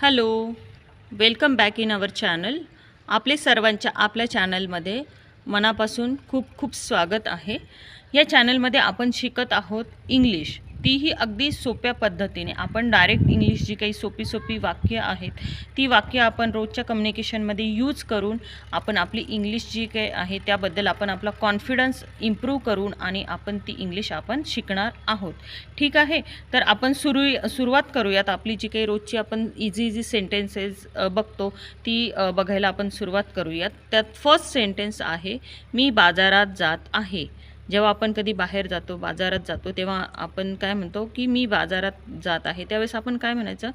Hello, welcome back in our channel. आपले सर्वांच्या आपल्या चॅनलमध्ये मनापासून खूप खूप स्वागत आहे. या चॅनलमध्ये आपण शिकत आहोत इंग्लिश, तीही अगदी सोप्या पद्धतीने. आपण डायरेक्ट इंग्लिश जी काही सोपी सोपी वाक्य आहेत ती वाक्य आपण रोजच्या कम्युनिकेशनमध्ये यूज करून आपण आपली इंग्लिश जी काही आहे त्याबद्दल आपण आपला कॉन्फिडन्स इम्प्रूव्ह करून आणि आपण ती इंग्लिश आपण शिकणार आहोत. ठीक आहे, तर आपण सुरुवात करूयात. आपली जी काही रोजची आपण इझी सेंटेन्सेस बघतो ती बघायला आपण सुरुवात करूयात. त्यात फर्स्ट सेंटेन्स आहे, मी बाजारात जात आहे. जेव्हा आपण कधी बाहेर जातो, बाजारात जातो, तेव्हा आपण काय म्हणतो की मी बाजारात जात आहे. त्यावेळेस आपण काय म्हणायचं?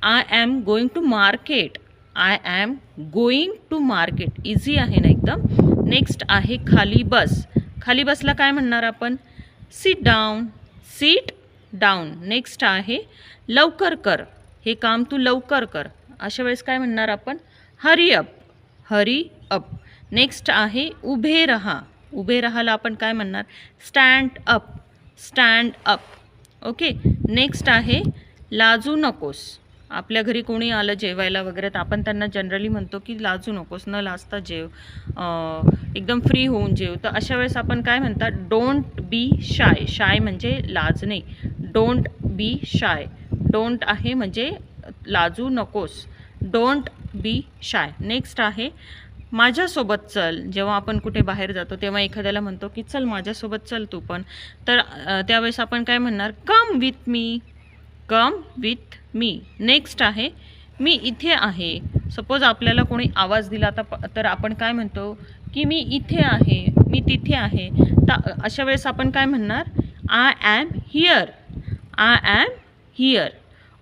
I am going to market. I am going to market. Easy आहे ना एकदम. नेक्स्ट आहे खाली बस. खाली बसला काय म्हणणार आपण? Sit down. Sit down. Next आहे लवकर कर. हे काम तू लवकर कर. अशा वेळेस काय म्हणणार आपण? Hurry up. Hurry up. Next आहे उभे रहा. उभे राहाला आपण काय म्हणणार? Stand up. Stand up. Okay. Next आहे लाजू नकोस. आपल्या घरी कोणी आलं जेवायला वगैरे तर आपण त्यांना जनरली म्हणतो की लाजू नकोस, न लाजता जेव, एकदम फ्री होऊन जेव. तर अशा वेळेस आपण काय म्हणतात? Don't be shy. शाय म्हणजे लाजणे. Don't be shy. डोंट आहे म्हणजे लाजू नकोस. Don't be shy. नेक्स्ट आहे माझ्यासोबत चल. जेव्हा आपण कुठे बाहेर जातो तेव्हा एखाद्याला म्हणतो की चल माझ्यासोबत चल तू पण. तर त्यावेळेस आपण काय म्हणणार? Come with me. Come with me. Next आहे मी इथे आहे. सपोज आपल्याला कोणी आवाज दिला तर आपण काय म्हणतो की मी इथे आहे, मी तिथे आहे. तर अशा वेळेस आपण काय म्हणणार? I am here. I am here.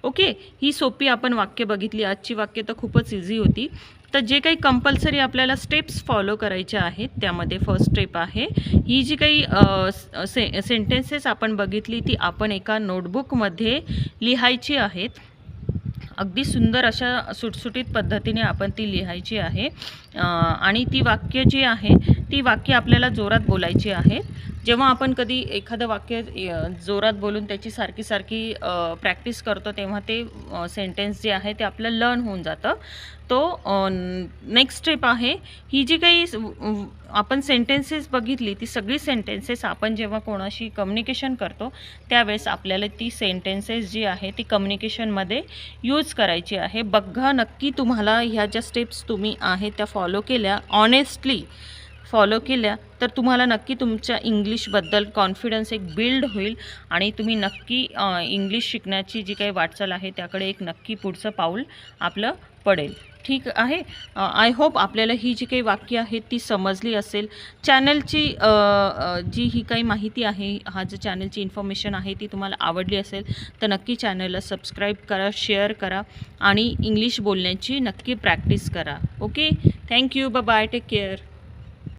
Okay. ही सोपी आपण वाक्य बघितली. आजची वाक्य तर खूपच इझी होती. तर जे काही कंपल्सरी आपल्याला स्टेप्स फॉलो करायचे आहेत त्यामध्ये फर्स्ट स्टेप आहे ही जी काही सेंटेन्सेस आपण बघितली ती आपण एका नोटबुकमध्ये लिहायची आहेत. अगदी सुंदर अशा सुटसुटीत पद्धतीने आपण ती लिहायची आहे. आणि ती वाक्य जी आहे ती वाक्य आपल्याला जोरात बोलायची आहेत. जेव्हा आपण कधी एखादं वाक्य जोरात बोलून त्याची सारखी सारखी प्रॅक्टिस करतो तेव्हा ते सेंटेन्स जे आहे ते आपलं लर्न होऊन जातं. तो नेक्स्ट स्टेप आहे ही जी काही आपण सेंटेन्सेस बघितली ती सगळी सेंटेन्सेस आपण जेव्हा कोणाशी कम्युनिकेशन करतो त्यावेळेस आपल्याला ती सेंटेन्सेस जी आहे ती कम्युनिकेशनमध्ये यूज करायची आहे. बघा नक्की तुम्हाला ह्या ज्या स्टेप्स तुम्ही आहेत त्या फॉलो केल्या, ऑनेस्टली फॉलो केल्या, तर तुम्हाला नक्की तुमच्या इंग्लिशबद्दल कॉन्फिडन्स एक बिल्ड होईल आणि तुम्ही नक्की इंग्लिश शिकण्याची जी काही वाटचाल आहे त्याकडे एक नक्की पुढचं पाऊल आपलं पडेल. ठीक आहे. आय होप आपल्याला ही जी काही वाक्य आहेत ती समजली असेल. चॅनलची जी ही काही माहिती आहे, हा जो चॅनलची इन्फॉर्मेशन आहे ती तुम्हाला आवडली असेल तर नक्की चॅनलला सबस्क्राईब करा, शेअर करा आणि इंग्लिश बोलण्याची नक्की प्रॅक्टिस करा. Okay. Thank you. Bye bye. Take care.